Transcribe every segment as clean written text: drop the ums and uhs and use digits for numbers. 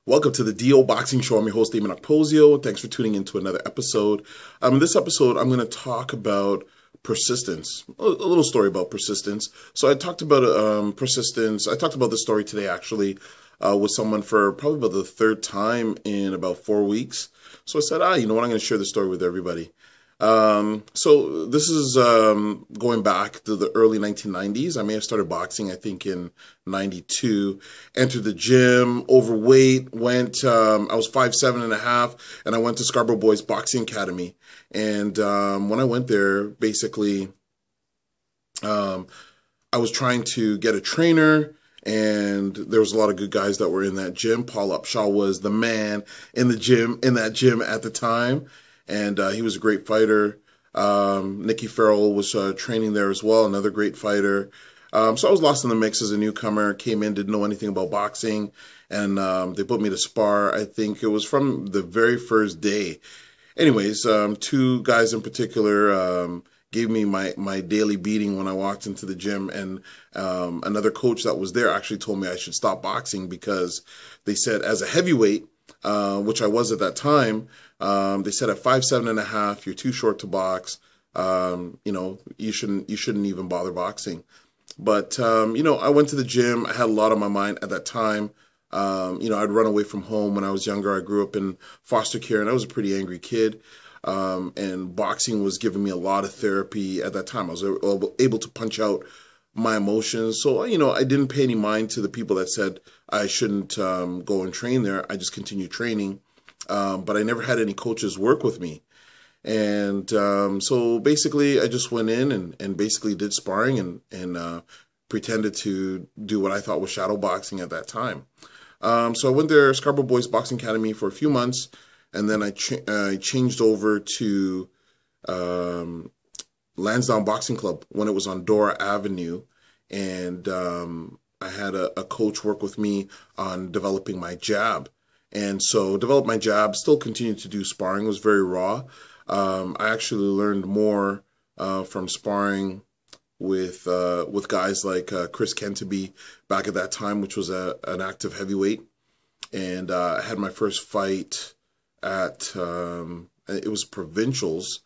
Welcome to the DO Boxing Show. I'm your host, Dameon Okposio. Thanks for tuning into another episode. In this episode, I'm going to talk about persistence, a little story about persistence. So I talked about persistence. I talked about this story today, actually, with someone for probably about the third time in about 4 weeks. So I said, you know what, I'm going to share this story with everybody. So this is going back to the early 1990s. I may have started boxing, I think, in 92. Entered the gym, overweight, went, I was 5'7.5", and I went to Scarborough Boys Boxing Academy. And when I went there, basically, I was trying to get a trainer, and there was a lot of good guys that were in that gym. Paul Upshaw was the man in the gym, in that gym at the time. And he was a great fighter. Nicky Farrell was training there as well, another great fighter. So I was lost in the mix as a newcomer, came in, didn't know anything about boxing, and they put me to spar. I think it was from the very first day. Anyways, two guys in particular gave me my daily beating when I walked into the gym, and another coach that was there actually told me I should stop boxing because they said as a heavyweight, which I was at that time, they said at 5'7.5", you're too short to box. You know, you shouldn't even bother boxing. But you know, I went to the gym. I had a lot on my mind at that time. You know, I'd run away from home when I was younger. I grew up in foster care, and I was a pretty angry kid. And boxing was giving me a lot of therapy at that time. I was able to punch out my emotions. So, you know, I didn't pay any mind to the people that said I shouldn't go and train there. I just continued training. But I never had any coaches work with me. And so basically I just went in and basically did sparring and pretended to do what I thought was shadow boxing at that time. So I went there, Scarborough Boys Boxing Academy, for a few months, and then I changed over to Lansdowne Boxing Club when it was on Dora Avenue. And I had a coach work with me on developing my jab. And so developed my jab, still continued to do sparring, it was very raw. I actually learned more from sparring with guys like Chris Kentaby back at that time, which was an active heavyweight. And I had my first fight at, it was provincials.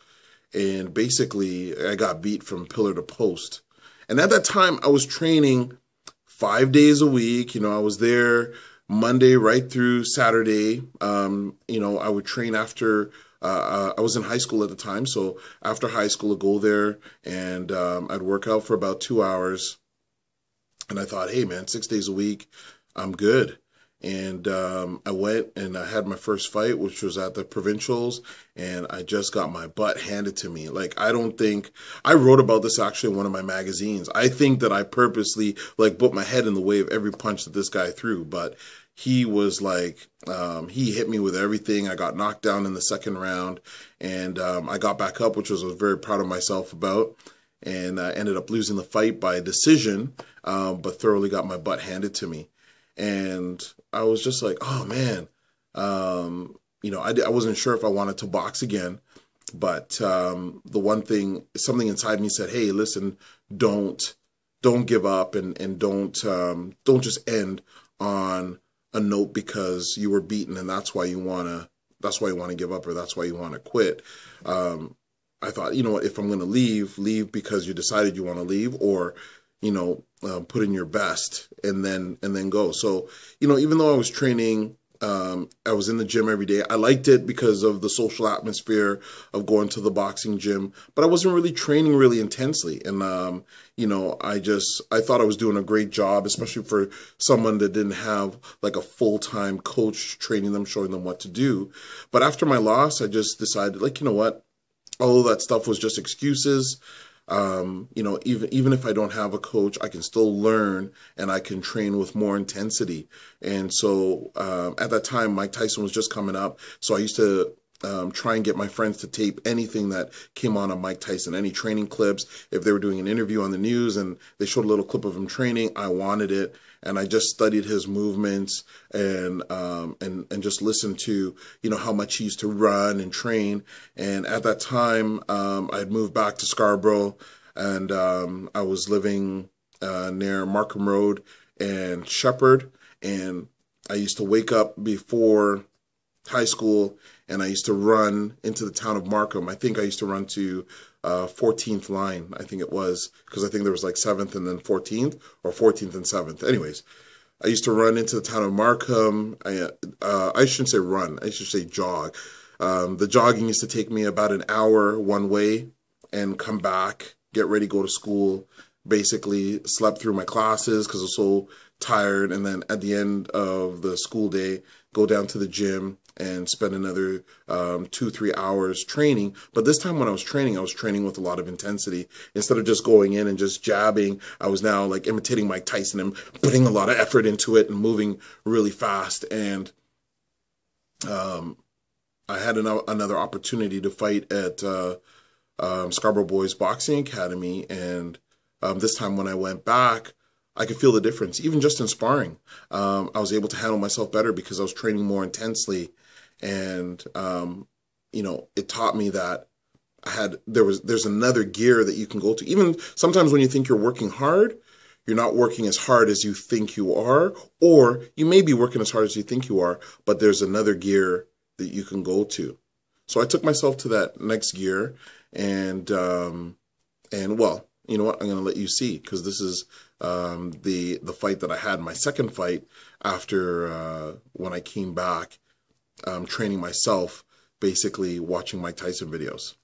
And basically I got beat from pillar to post. And at that time I was training 5 days a week. You know, I was there Monday right through Saturday. You know, I would train after, I was in high school at the time. So after high school, I'd go there and I'd work out for about 2 hours. And I thought, hey man, 6 days a week, I'm good. And I went and I had my first fight, which was at the provincials, and I just got my butt handed to me. Like, I don't think, I wrote about this actually in one of my magazines. I think that I purposely like put my head in the way of every punch that this guy threw, but he was like, he hit me with everything. I got knocked down in the second round, and I got back up, which I was very proud of myself about, and I ended up losing the fight by decision, but thoroughly got my butt handed to me. And I was just like, oh man, you know, I wasn't sure if I wanted to box again, but the one thing, something inside me said, hey, listen, don't give up, and don't just end on a note because you were beaten and that's why you want to give up, or that's why you want to quit. I thought, you know what, if I'm going to leave because you decided you want to leave, or, you know, put in your best and then go. So, you know, even though I was training, I was in the gym every day. I liked it because of the social atmosphere of going to the boxing gym, but I wasn't really training really intensely. And, you know, I thought I was doing a great job, especially for someone that didn't have like a full-time coach training them, showing them what to do. But after my loss, I just decided, like, you know what, all that stuff was just excuses. You know, even if I don't have a coach, I can still learn and I can train with more intensity. And so at that time, Mike Tyson was just coming up. So I used to try and get my friends to tape anything that came on Mike Tyson, any training clips. If they were doing an interview on the news and they showed a little clip of him training, I wanted it. And I just studied his movements and just listened to, you know, how much he used to run and train. And at that time, I'd moved back to Scarborough, and I was living near Markham Road and Shepherd. And I used to wake up before high school, and I used to run into the town of Markham. I think I used to run to 14th line, I think it was, because I think there was like 7th and then 14th, or 14th and 7th. Anyways, I used to run into the town of Markham. I shouldn't say run, I should say jog. The jogging used to take me about an hour one way and come back, get ready, go to school, basically slept through my classes because I was so tired, and then at the end of the school day, go down to the gym and spend another 2-3 hours training. But this time when I was training with a lot of intensity. Instead of just going in and just jabbing, I was now like imitating Mike Tyson and putting a lot of effort into it and moving really fast. And I had another opportunity to fight at Scarborough Boys Boxing Academy, and this time when I went back, I could feel the difference. Even just in sparring, I was able to handle myself better because I was training more intensely, and you know, it taught me that there's another gear that you can go to. Even sometimes when you think you're working hard, you're not working as hard as you think you are, or you may be working as hard as you think you are, but there's another gear that you can go to. So I took myself to that next gear, and well, you know what? I'm gonna let you see, because this is the fight that I had, my second fight after when I came back, training myself, basically watching Mike Tyson videos.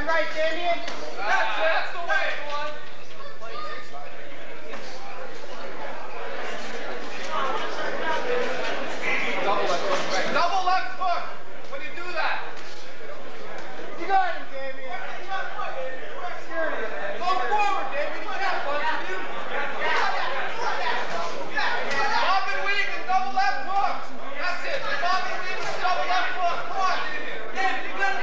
Right, Dameon. That's the way. Double left hook. When you do that. You got him, Dameon. Go forward, Dameon. You can't punch you. Bob and weave and double left hook. That's it. Bob and weave and double left hook. Come on, Dameon. Dameon, you got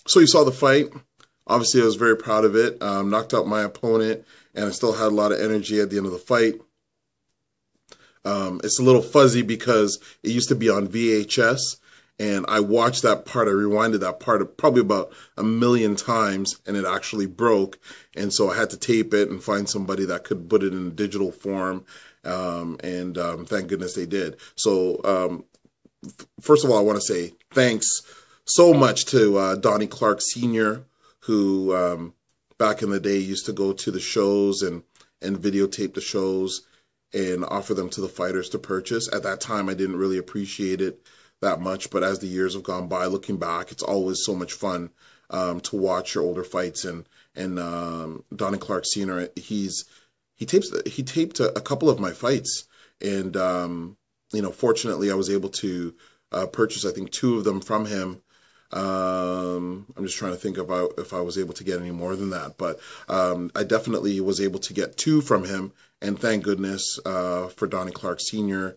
So you saw the fight. Obviously, I was very proud of it. Knocked out my opponent, and I still had a lot of energy at the end of the fight. It's a little fuzzy because it used to be on VHS, and I watched that part. I rewinded that part probably about 1,000,000 times, and it actually broke. And so I had to tape it and find somebody that could put it in digital form. Thank goodness they did. So first of all, I want to say thanks so much to Donnie Clark Sr., who back in the day used to go to the shows and videotape the shows and offer them to the fighters to purchase. At that time, I didn't really appreciate it that much, but as the years have gone by, looking back, it's always so much fun to watch your older fights. And Donnie Clark Sr., he taped a couple of my fights, and fortunately, I was able to purchase, I think, 2 of them from him. I'm just trying to think if I was able to get any more than that, but I definitely was able to get 2 from him, and thank goodness for Donnie Clark Sr.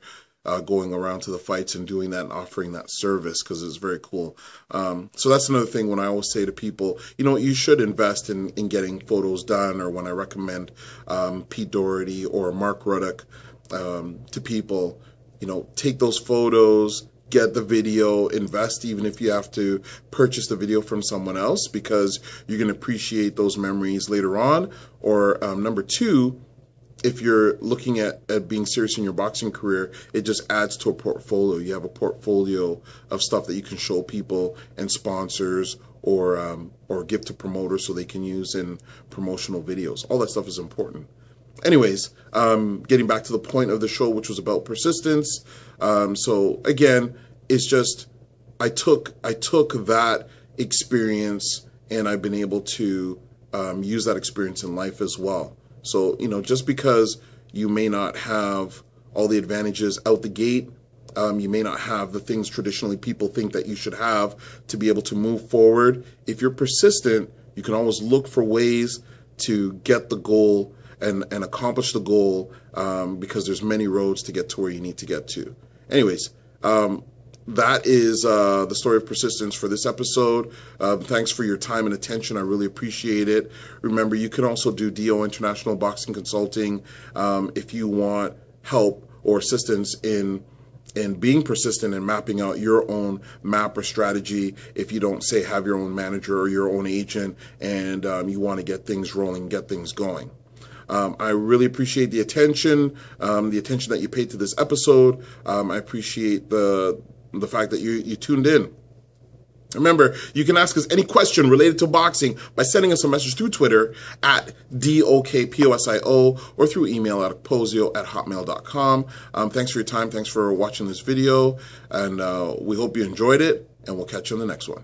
Going around to the fights and doing that and offering that service, because it's very cool. So that's another thing when I always say to people, you should invest in getting photos done, or when I recommend Pete Doherty or Mark Ruddock to people, take those photos, get the video, invest even if you have to purchase the video from someone else, because you're going to appreciate those memories later on. Or number 2, if you're looking at being serious in your boxing career, it just adds to a portfolio. You have a portfolio of stuff that you can show people and sponsors, or give to promoters so they can use in promotional videos. All that stuff is important. Anyways, getting back to the point of the show, which was about persistence. So again, it's just I took that experience, and I've been able to use that experience in life as well. So just because you may not have all the advantages out the gate, you may not have the things traditionally people think that you should have to be able to move forward. If you're persistent, you can always look for ways to get the goal and accomplish the goal, because there's many roads to get to where you need to get to. Anyways, that is the story of persistence for this episode. Thanks for your time and attention. I really appreciate it. Remember, you can also do DO International Boxing Consulting if you want help or assistance in being persistent and mapping out your own map or strategy. If you don't, say, have your own manager or your own agent, and you want to get things rolling, get things going. I really appreciate the attention that you paid to this episode. I appreciate the fact that you tuned in. Remember, you can ask us any question related to boxing by sending us a message through Twitter at DOKPOSIO, or through email at okposio@hotmail.com. Thanks for your time. Thanks for watching this video, and we hope you enjoyed it, and we'll catch you on the next one.